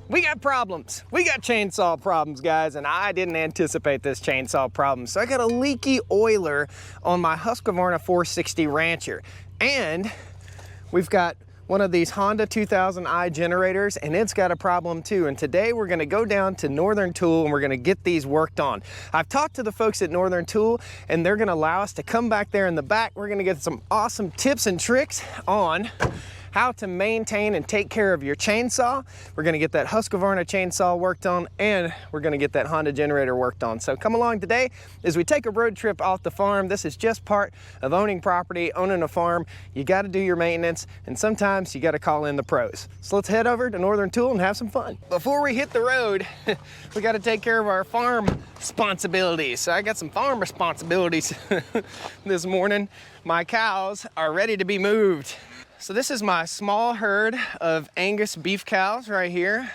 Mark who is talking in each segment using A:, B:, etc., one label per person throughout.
A: We got problems. We got chainsaw problems, guys, and I didn't anticipate this chainsaw problem. So I got a leaky oiler on my Husqvarna 460 Rancher. And we've got one of these Honda 2000i generators, and it's got a problem too. And today we're gonna go down to Northern Tool and we're gonna get these worked on. I've talked to the folks at Northern Tool and they're gonna allow us to come back there in the back. We're gonna get some awesome tips and tricks on how to maintain and take care of your chainsaw. We're gonna get that Husqvarna chainsaw worked on, and we're gonna get that Honda generator worked on. So come along today as we take a road trip off the farm. This is just part of owning property, owning a farm. You gotta do your maintenance, and sometimes you gotta call in the pros. So let's head over to Northern Tool and have some fun. Before we hit the road, we gotta take care of our farm responsibilities. So I got some farm responsibilities this morning. My cows are ready to be moved. So this is my small herd of Angus beef cows right here.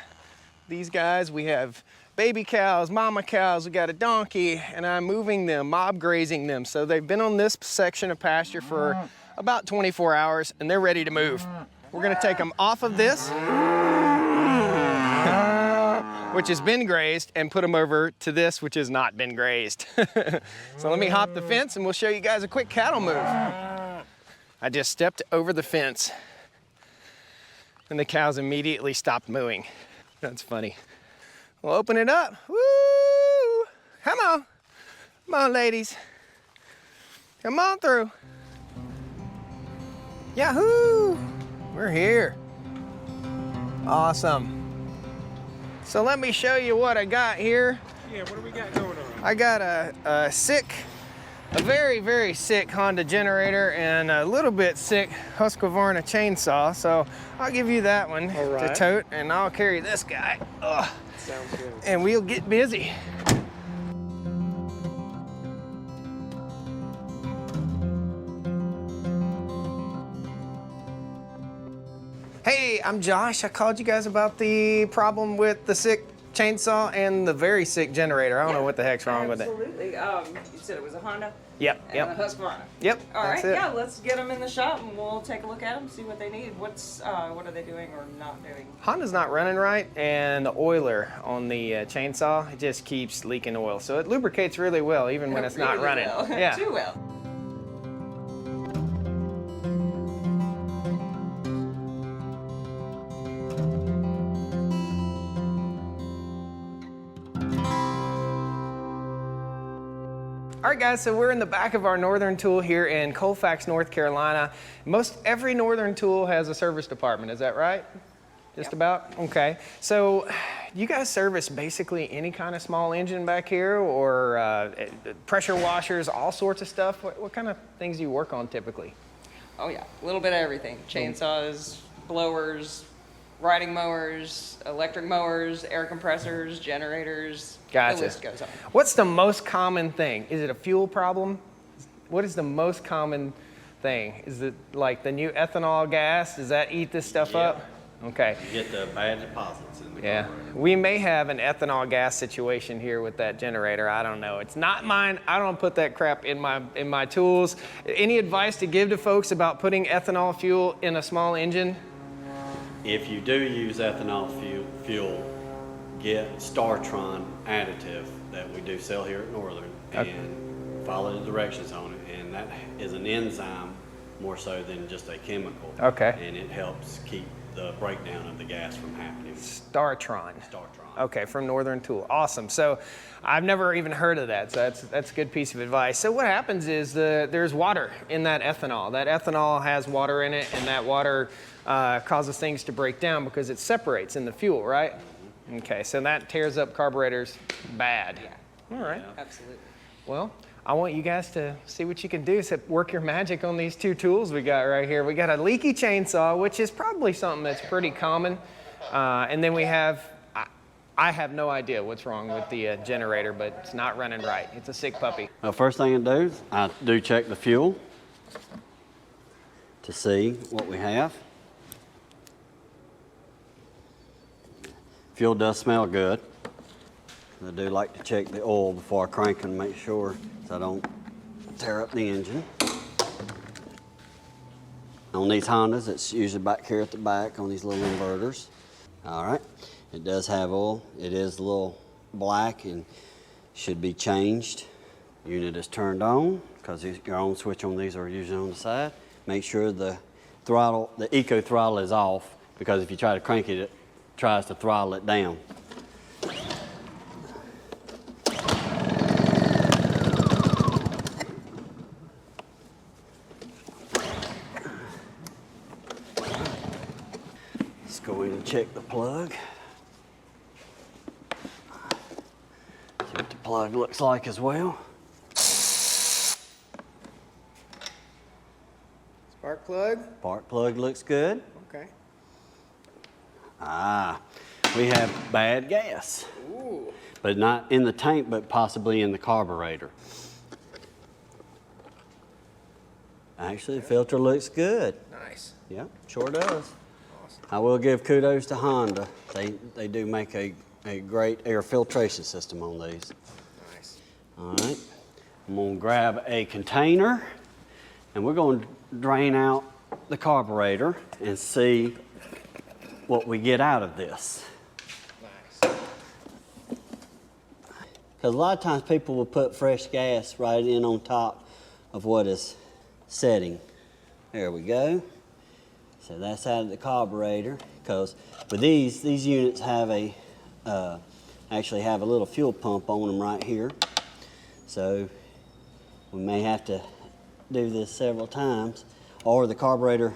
A: These guys, we have baby cows, mama cows, we got a donkey, and I'm moving them, mob grazing them. So they've been on this section of pasture for about 24 hours and they're ready to move. We're gonna take them off of this, which has been grazed, and put them over to this, which has not been grazed. So let me hop the fence and we'll show you guys a quick cattle move. I just stepped over the fence and the cows immediately stopped mooing. That's funny. We'll open it up. Woo! Come on. Come on, ladies. Come on through. Yahoo! We're here. Awesome. So let me show you what I got here.
B: Yeah, what do we got going on?
A: I got a very, very sick Honda generator and a little bit sick Husqvarna chainsaw. So I'll give you that one to tote, and I'll carry this guy. Ugh.
B: Sounds good.
A: And we'll get busy. Hey, I'm Josh. I called you guys about the problem with the sick chainsaw and the very sick generator. I don't know what the heck's wrong with it.
C: Absolutely. You said it was a Honda?
A: Yep,
C: and a Husqvarna.
A: Yep.
C: All right,
A: it.
C: yeah, let's get them in the shop and we'll take a look at them, see what they need. What are they doing or not doing?
A: Honda's not running right, and the oiler on the chainsaw, it just keeps leaking oil. So it lubricates really well, even when it's not running.
C: Well.
A: Yeah.
C: Too well.
A: All right, guys, so we're in the back of our Northern Tool here in Colfax, North Carolina. Most every Northern Tool has a service department, is that right? Just about? Okay. So you guys service basically any kind of small engine back here, or pressure washers, all sorts of stuff? What kind of things do you work on typically?
C: Oh yeah, a little bit of everything. Chainsaws, blowers, riding mowers, electric mowers, air compressors, generators.
A: Gotcha.
C: The list goes on.
A: What's the most common thing? Is it a fuel problem? What is the most common thing? Is it like the new ethanol gas? Does that eat this stuff up? Okay.
D: You get the bad deposits in the
A: Yeah.
D: carburetor.
A: We may have an ethanol gas situation here with that generator. I don't know. It's not mine. I don't put that crap in my tools. Any advice to give to folks about putting ethanol fuel in a small engine?
D: If you do use ethanol fuel, get Startron additive that we do sell here at Northern, and follow the directions on it. And that is an enzyme more so than just a chemical.
A: Okay.
D: And it helps keep the breakdown of the gas from happening.
A: Startron.
D: Startron.
A: Okay, from Northern Tool. Awesome. So I've never even heard of that, so that's a good piece of advice. So what happens is there's water in that ethanol. That ethanol has water in it, and that water causes things to break down because it separates in the fuel, right? Mm-hmm. Okay, so that tears up carburetors bad.
C: Yeah.
A: All right.
C: Absolutely.
A: Well, I want you guys to see what you can do. So work your magic on these two tools we got right here. We got a leaky chainsaw, which is probably something that's pretty common. And then we have, I have no idea what's wrong with the generator, but it's not running right. It's a sick puppy.
D: Well, first thing I do is I do check the fuel to see what we have. Fuel does smell good. I do like to check the oil before I crank and make sure so I don't tear up the engine. On these Hondas, it's usually back here at the back on these little inverters. All right, It does have oil. It is a little black and should be changed. Unit is turned on because your own switch on these are usually on the side. Make sure the throttle, the eco throttle is off, because if you try to crank it, it tries to throttle it down. Let's go in and check the plug. See what the plug looks like as well.
A: Spark plug.
D: Spark plug looks good.
A: Okay.
D: Ah, we have bad gas.
A: Ooh.
D: But not in the tank, but possibly in the carburetor. Actually, the filter looks good.
A: Nice.
D: Yep, sure does.
A: Awesome.
D: I will give kudos to Honda. They do make a great air filtration system on these.
A: Nice.
D: All right, I'm gonna grab a container and we're gonna drain out the carburetor and see what we get out of this.
A: Nice.
D: Because a lot of times people will put fresh gas right in on top of what is setting. There we go. So that's out of the carburetor. Because with these units have actually have a little fuel pump on them right here. So we may have to do this several times, or the carburetor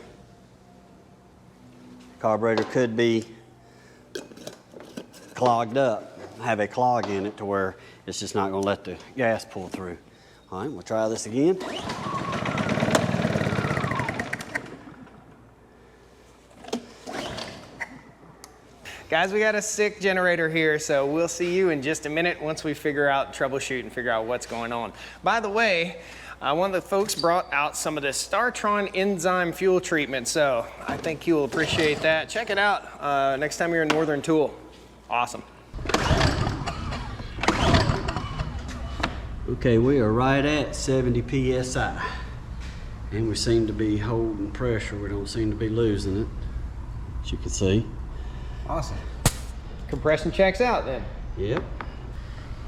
D: could be clogged up, have a clog in it to where it's just not going to let the gas pull through. All right, we'll try this again.
A: Guys, we got a sick generator here, so we'll see you in just a minute once we figure out, troubleshoot and figure out what's going on. By the way, one of the folks brought out some of this Startron enzyme fuel treatment, so I think you'll appreciate that. Check it out next time you're in Northern Tool. Awesome.
D: Okay, we are right at 70 PSI. And we seem to be holding pressure. We don't seem to be losing it, as you can see.
A: Awesome. Compression checks out then.
D: Yep.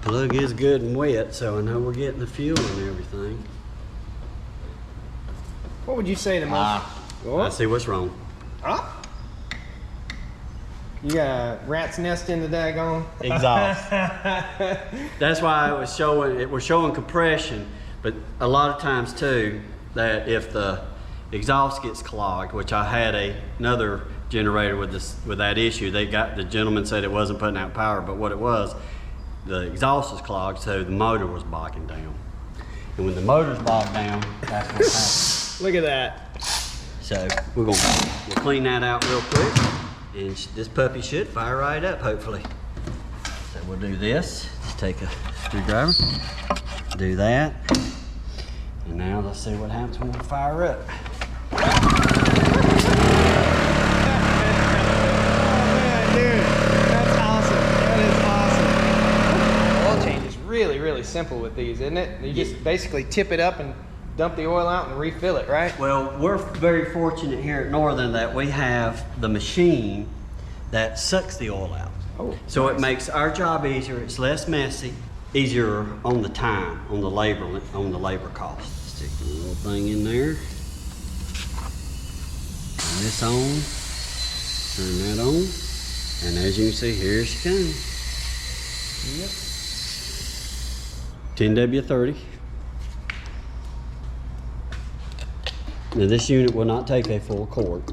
D: Plug is good and wet, so I know we're getting the fuel and everything.
A: What would you say the most?
D: I see what's wrong.
A: Huh? You got a rat's nest in the daggone
D: exhaust. That's why we're showing compression, but a lot of times too, that if the exhaust gets clogged, which I had another generator with that issue, the gentleman said it wasn't putting out power, but what it was, the exhaust was clogged, so the motor was bogging down. And when the motor's bogged down, that's what happens.
A: Look at that.
D: So we'll clean that out real quick, and this puppy should fire right up, hopefully. So we'll do this. Just take a screwdriver, do that, and now let's see what happens when we fire up.
A: Really simple with these, isn't it? You just basically tip it up and dump the oil out and refill it, right?
D: Well, we're very fortunate here at Northern that we have the machine that sucks the oil out.
A: Oh,
D: so
A: nice.
D: It makes our job easier. It's less messy, easier on the time, on the labor cost. Stick the little thing in there. Turn this on. Turn that on. And as you can see, here she comes.
A: Yep.
D: 10W30. Now this unit will not take a full quart.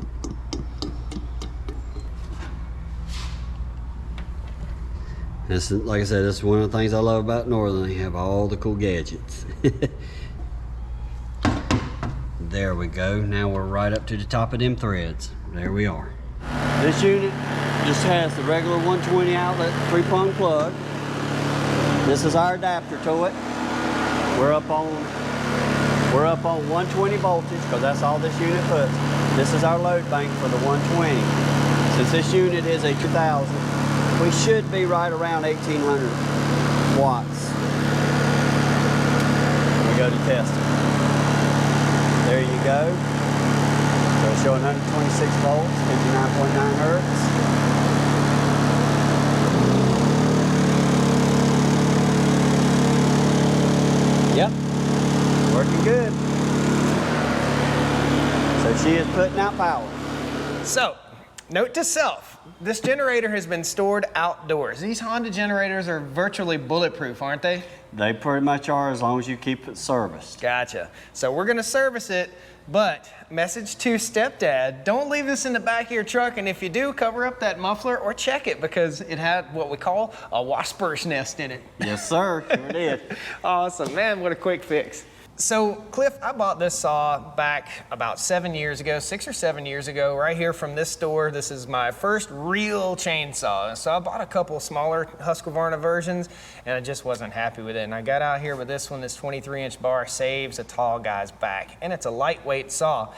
D: This, like I said, this is one of the things I love about Northern. They have all the cool gadgets. There we go. Now we're right up to the top of them threads. There we are. This unit just has the regular 120 outlet 3-prong plug. This is our adapter to it. We're up on 120 voltage because that's all this unit puts. This is our load bank for the 120. Since this unit is a 2000, we should be right around 1800 watts. We go to test it. There you go. So it's showing 126 volts, 59.9 hertz. good. So she is putting out power.
A: So, note to self, this generator has been stored outdoors. These Honda generators are virtually bulletproof, aren't they?
D: They pretty much are, as long as you keep it serviced.
A: Gotcha. So we're gonna service it, but message to stepdad, don't leave this in the back of your truck, and if you do, cover up that muffler or check it because it had what we call a wasper's nest in it.
D: Yes, sir, sure did.
A: Awesome, man, what a quick fix. So, Cliff, I bought this saw back about 7 years ago, 6 or 7 years ago, right here from this store. This is my first real chainsaw. So I bought a couple smaller Husqvarna versions, and I just wasn't happy with it. And I got out here with this one. This 23-inch bar saves a tall guy's back, and it's a lightweight saw.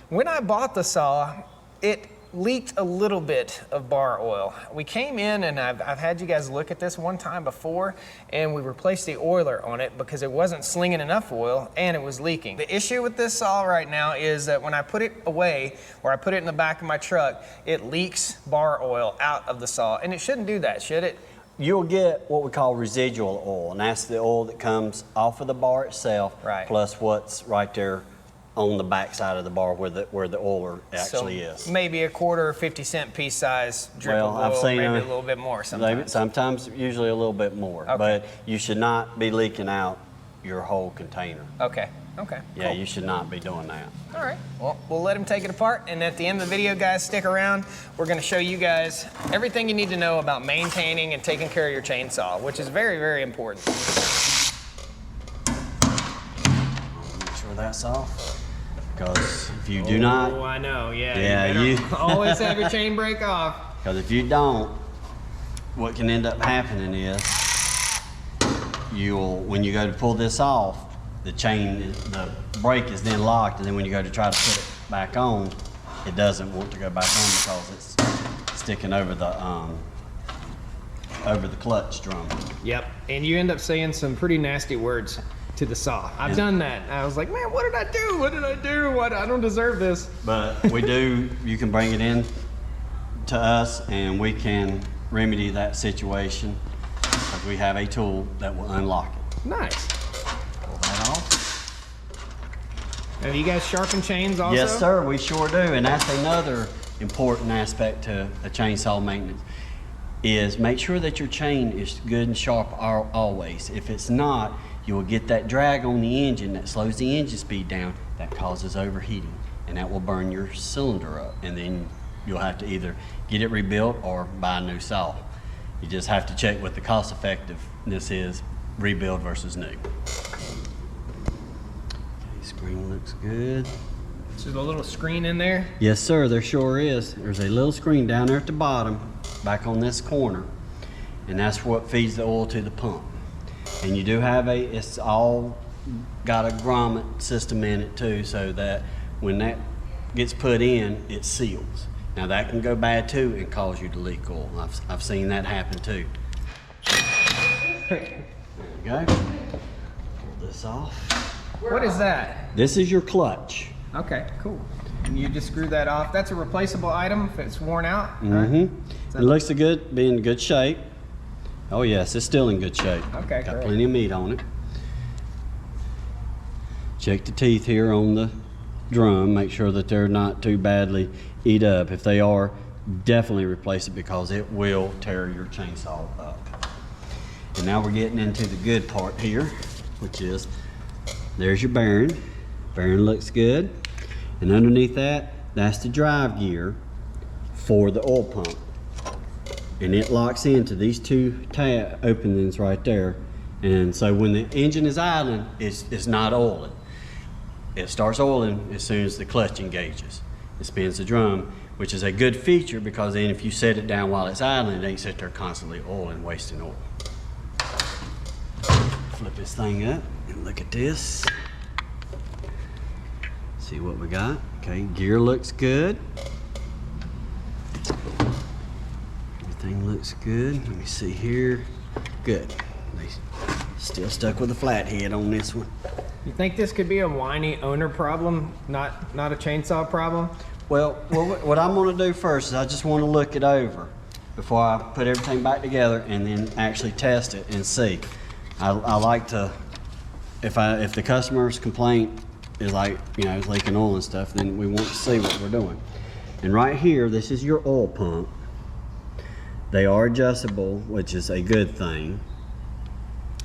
A: When I bought the saw, it leaked a little bit of bar oil. We came in, and I've had you guys look at this one time before, and we replaced the oiler on it because it wasn't slinging enough oil and it was leaking. The issue with this saw right now is that when I put it away, or I put it in the back of my truck, it leaks bar oil out of the saw, and it shouldn't do that, should it?
D: You'll get what we call residual oil, and that's the oil that comes off of the bar itself,
A: Right.
D: plus what's right there on the back side of the bar where the oiler actually is.
A: Maybe a quarter or 50-cent piece size drip of oil,
D: I've seen
A: maybe
D: them,
A: a little bit more sometimes.
D: Sometimes, usually a little bit more,
A: Okay.
D: but you should not be leaking out your whole container.
A: Okay,
D: Yeah,
A: cool.
D: you should not be doing that.
A: All right, well, we'll let him take it apart, and at the end of the video, guys, stick around. We're gonna show you guys everything you need to know about maintaining and taking care of your chainsaw, which is very, very important.
D: Make sure that's off, because if you do not,
A: Oh, I know, yeah.
D: Yeah,
A: You better always have your chain brake off.
D: because if you don't, what can end up happening is when you go to pull this off, the brake is then locked, and then when you go to try to put it back on, it doesn't want to go back on because it's sticking over the clutch drum.
A: Yep, and you end up saying some pretty nasty words to the saw. I've done that. I was like, man, what did I do? What did I do? What? I don't deserve this.
D: But you can bring it in to us, and we can remedy that situation because we have a tool that will unlock it.
A: Nice.
D: Pull that off.
A: Have you guys sharpened chains also?
D: Yes, sir, we sure do. And that's another important aspect to a chainsaw maintenance, is make sure that your chain is good and sharp always. If it's not, you will get that drag on the engine that slows the engine speed down, that causes overheating, and that will burn your cylinder up. And then you'll have to either get it rebuilt or buy a new saw. You just have to check what the cost effectiveness is, rebuild versus new. Okay, screen looks good.
A: So there's a little screen in there.
D: Yes, sir, there sure is. There's a little screen down there at the bottom, back on this corner, and that's what feeds the oil to the pump. And you do have it's all got a grommet system in it too, so that when that gets put in, it seals. Now that can go bad too and cause you to leak oil. I've seen that happen too. There we go. Pull this off.
A: What is that?
D: This is your clutch.
A: Okay, cool. And you just screw that off. That's a replaceable item if it's worn out.
D: It looks good, be in good shape. Oh yes, it's still in good shape.
A: Okay,
D: got
A: great.
D: plenty of meat on it. Check the teeth here on the drum. Make sure that they're not too badly eat up. If they are, definitely replace it because it will tear your chainsaw up. And now we're getting into the good part here, which is there's your bearing. Bearing looks good. And underneath that, that's the drive gear for the oil pump. And it locks into these two tab openings right there. And so when the engine is idling, it's not oiling. It starts oiling as soon as the clutch engages. It spins the drum, which is a good feature because then if you set it down while it's idling, it ain't sit there constantly oiling, wasting oil. Flip this thing up and look at this. See what we got. Okay, gear looks good. Everything looks good. Let me see here. Good. They still stuck with a flathead on this one.
A: You think this could be a whiny owner problem, not a chainsaw problem?
D: Well, what I'm going to do first is I just want to look it over before I put everything back together and then actually test it and see. I like to if the customer's complaint is like, you know, it's leaking oil and stuff, then we want to see what we're doing. And right here, this is your oil pump. They are adjustable, which is a good thing.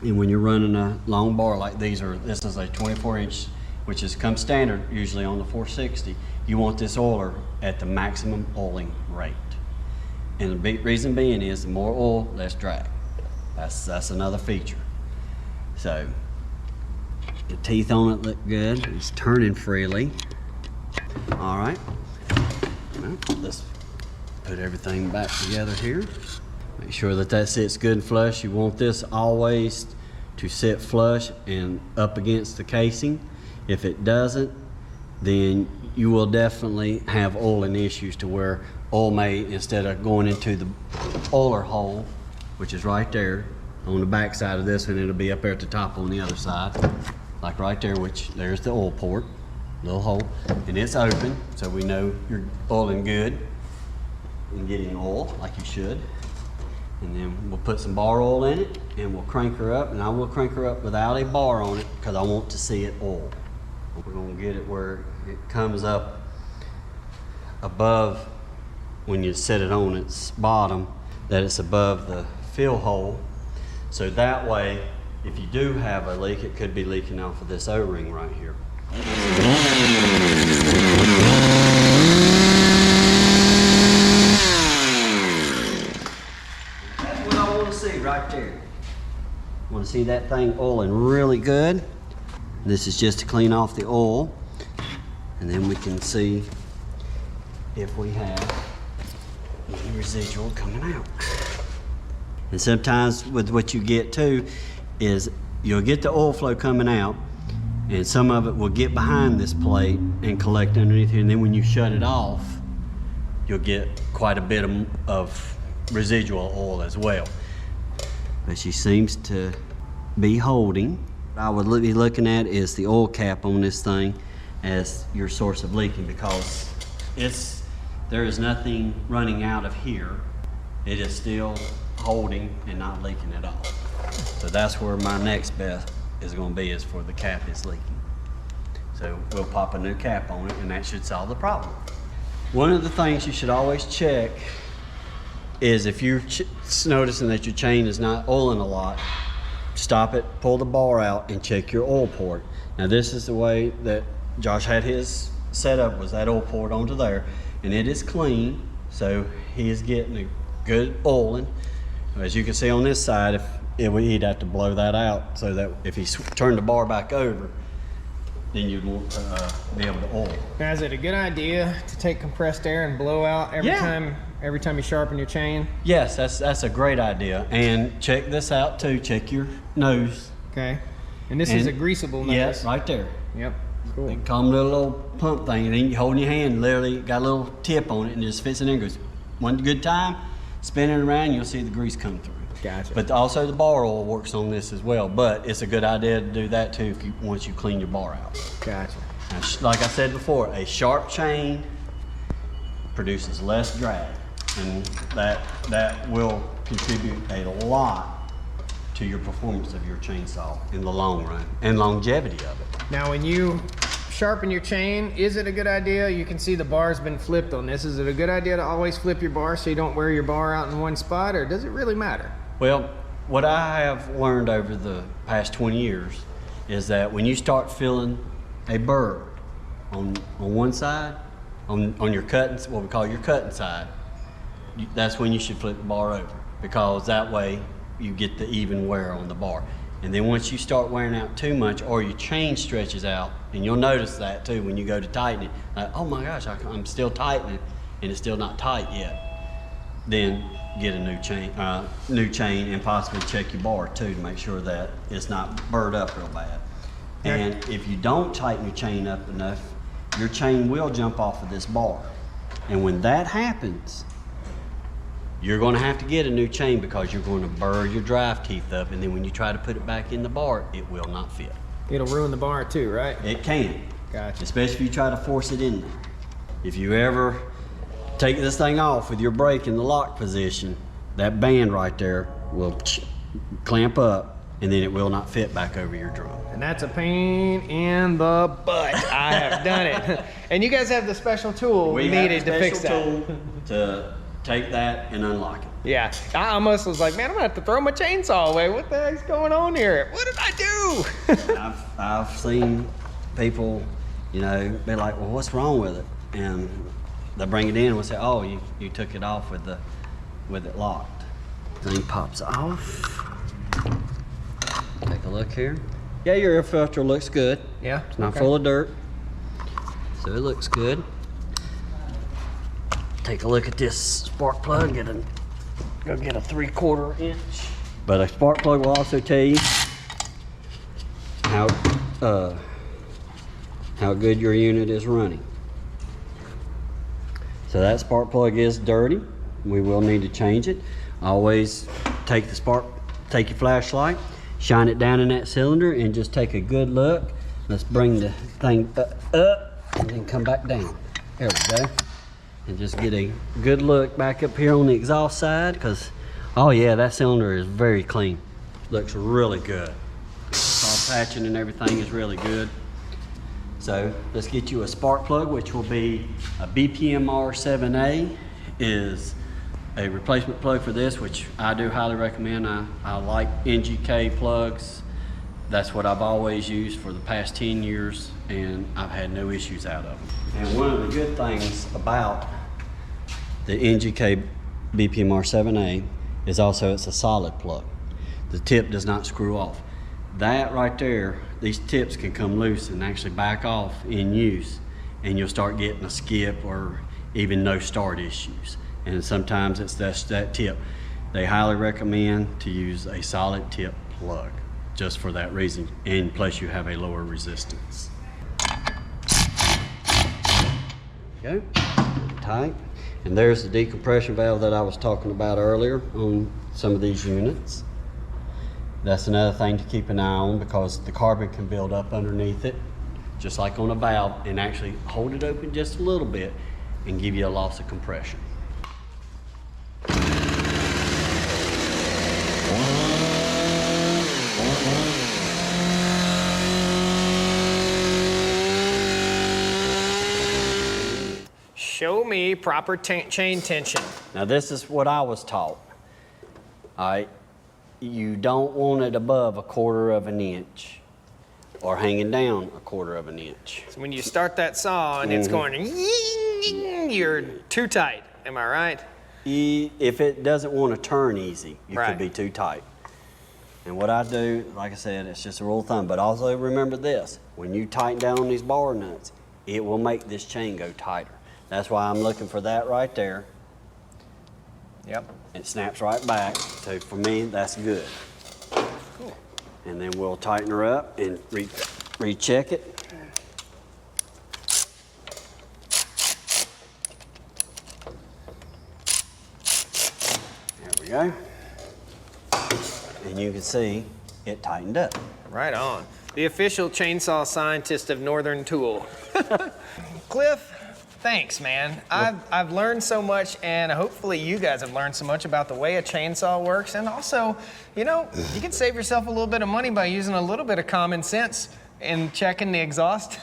D: And when you're running a long bar like these, or this is a 24-inch, which is come standard usually on the 460, you want this oiler at the maximum oiling rate. And the big reason being is the more oil, less drag. That's another feature. So the teeth on it look good. It's turning freely. All right. Well, let's put everything back together here. Make sure that that sits good and flush. You want this always to sit flush and up against the casing. If it doesn't, then you will definitely have oiling issues to where oil may, instead of going into the oiler hole, which is right there on the back side of this one, it'll be up there at the top on the other side, like right there, which there's the oil port, little hole, and it's open, so we know you're oiling good and getting oil like you should. And then we'll put some bar oil in it and we'll crank her up, and I will crank her up without a bar on it because I want to see it oil. We're gonna get it where it comes up above, when you set it on its bottom, that it's above the fill hole. So that way, if you do have a leak, it could be leaking off of this O-ring right here. That's what I want to see right there. I want to see that thing oiling really good. This is just to clean off the oil, and then we can see if we have any residual coming out. And sometimes with what you get too is you'll get the oil flow coming out, and some of it will get behind this plate and collect underneath here, and then when you shut it off, you'll get quite a bit of residual oil as well. But she seems to be holding. What I would be looking at is the oil cap on this thing as your source of leaking, because there is nothing running out of here. It is still holding and not leaking at all. So that's where my next bet is going to be, is for the cap is leaking. So we'll pop a new cap on it, and that should solve the problem. One of the things you should always check is if you're noticing that your chain is not oiling a lot, stop it, pull the bar out, and check your oil port. Now this is the way that Josh had his set up, was that oil port onto there, and it is clean, so he is getting a good oiling. As you can see on this side, he'd have to blow that out so that if he turned the bar back over, then you'd want to be able to oil.
A: Now, is it a good idea to take compressed air and blow out every time you sharpen your chain?
D: Yes, that's a great idea. And check this out too. Check your nose.
A: Okay. And this is a greasable nose.
D: Yes, right there.
A: Yep. Cool.
D: They call them a little pump thing, and then you hold in your hand, literally got a little tip on it, and it just fits in there and goes. One good time, spin it around, you'll see the grease come through.
A: Gotcha.
D: But also the bar oil works on this as well, but it's a good idea to do that too once you clean your bar out.
A: Gotcha.
D: Now, like I said before, a sharp chain produces less drag, and that will contribute a lot to your performance of your chainsaw in the long run and longevity of it.
A: Now, when you sharpen your chain, is it a good idea? You can see the bar's been flipped on this. Is it a good idea to always flip your bar so you don't wear your bar out in one spot, or does it really matter?
D: Well, what I have learned over the past 20 years is that when you start feeling a burr on one side, on your cutting, what we call your cutting side, that's when you should flip the bar over, because that way you get the even wear on the bar. And then once you start wearing out too much, or your chain stretches out, and you'll notice that too when you go to tighten it, like, oh my gosh, I'm still tightening and it's still not tight yet, then get a new chain, and possibly check your bar too to make sure that it's not burred up real bad. And if you don't tighten your chain up enough, your chain will jump off of this bar. And when that happens, you're going to have to get a new chain, because you're going to burr your drive teeth up, and then when you try to put it back in the bar, it will not fit.
A: It'll ruin the bar too, right?
D: It can.
A: Gotcha.
D: Especially if you try to force it in there. If you ever take this thing off with your brake in the lock position, that band right there will clamp up, and then it will not fit back over your drum.
A: And that's a pain in the butt. I have done it. And you guys have the special tool needed to fix that.
D: We have a special tool to take that and unlock it.
A: Yeah, I almost was like, man, I'm gonna have to throw my chainsaw away. What the heck's going on here? What did I do?
D: I've seen people, you know, be like, well, what's wrong with it? And they bring it in and we'll say, oh, you took it off with it locked. Thing pops off. Take a look here. Yeah, your air filter looks good.
A: Yeah.
D: It's not full of dirt, so it looks good. Take a look at this spark plug. Go get a 3/4 inch. But a spark plug will also tell you how good your unit is running. So that spark plug is dirty. We will need to change it. Always take your flashlight, shine it down in that cylinder, and just take a good look. Let's bring the thing up and then come back down. There we go. And just get a good look back up here on the exhaust side, because, oh yeah, that cylinder is very clean. Looks really good. All patching and everything is really good. So let's get you a spark plug, which will be a BPMR 7A is a replacement plug for this, which I do highly recommend. I like NGK plugs. That's what I've always used for the past 10 years, and I've had no issues out of them. And one of the good things about the NGK BPMR 7A is also it's a solid plug. The tip does not screw off. That right there, these tips can come loose and actually back off in use, and you'll start getting a skip or even no start issues. And sometimes it's just that tip. They highly recommend to use a solid tip plug just for that reason, and plus you have a lower resistance. Go, tight. And there's the decompression valve that I was talking about earlier on some of these units. That's another thing to keep an eye on, because the carbon can build up underneath it, just like on a valve, and actually hold it open just a little bit and give you a loss of compression.
A: Show me proper chain tension.
D: Now this is what I was taught. All right, you don't want it above 1/4 inch or hanging down 1/4 inch.
A: So when you start that saw and it's going, you're too tight. Am I right?
D: If it doesn't want to turn easy, you
A: Right.
D: could be too tight. And what I do, like I said, it's just a rule of thumb, but also remember this: when you tighten down on these bar nuts, it will make this chain go tighter. That's why I'm looking for that right there.
A: Yep.
D: It snaps right back. So for me, that's good.
A: Cool.
D: And then we'll tighten her up and recheck it. There we go. And you can see it tightened up.
A: Right on. The official chainsaw scientist of Northern Tool. Cliff, thanks, man. I've learned so much, and hopefully you guys have learned so much about the way a chainsaw works. And also, you know, you can save yourself a little bit of money by using a little bit of common sense and checking the exhaust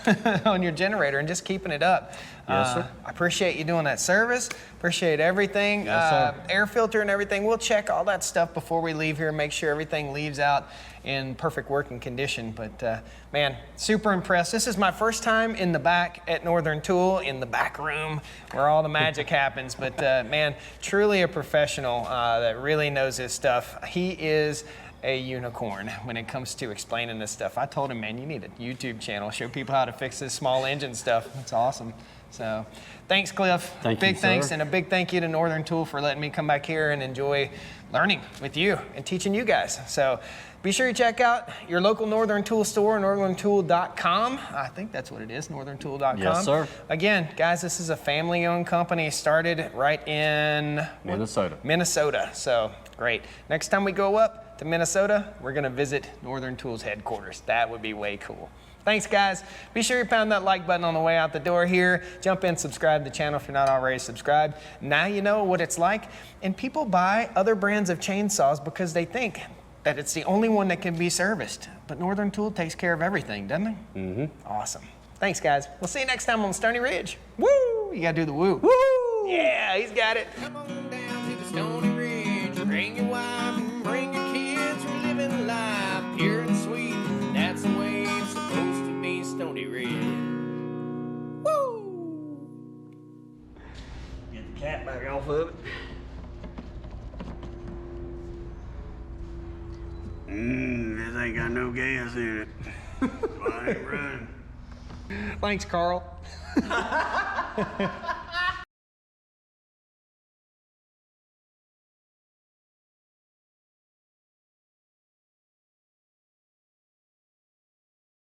A: on your generator and just keeping it up.
D: Yes, sir.
A: I appreciate you doing that service. Appreciate everything.
D: Yes, sir.
A: Air filter and everything. We'll check all that stuff before we leave here, make sure everything leaves out in perfect working condition. But man, super impressed. This is my first time in the back at Northern Tool, in the back room where all the magic happens. But man, truly a professional that really knows his stuff. He is a unicorn when it comes to explaining this stuff. I told him, man, you need a YouTube channel, show people how to fix this small engine stuff. It's awesome. So thanks, Cliff.
D: Thank you,
A: big thanks,
D: sir.
A: and a big thank you to Northern Tool for letting me come back here and enjoy learning with you and teaching you guys. So be sure you check out your local Northern Tool store, northerntool.com. I think that's what it is, northerntool.com.
D: Yes, sir.
A: Again, guys, this is a family-owned company, started right in Minnesota. So great. Next time we go up to Minnesota, we're gonna visit Northern Tool's headquarters. That would be way cool. Thanks, guys. Be sure you pound that like button on the way out the door here. Jump in, subscribe to the channel if you're not already subscribed. Now you know what it's like. And people buy other brands of chainsaws because they think that it's the only one that can be serviced. But Northern Tool takes care of everything, doesn't it? Mm-hmm. Awesome. Thanks, guys. We'll see you next time on Stoney Ridge. Woo! You gotta do the woo. Woo! Yeah, he's got it. Come on down to the Stoney Ridge. Bring your wife and bring your kids. We're living life pure and sweet. That's the way it's supposed to be, Stoney Ridge. Woo! Get the cat back off of it.
E: This ain't got no gas in it. I ain't running.
A: Thanks, Carl.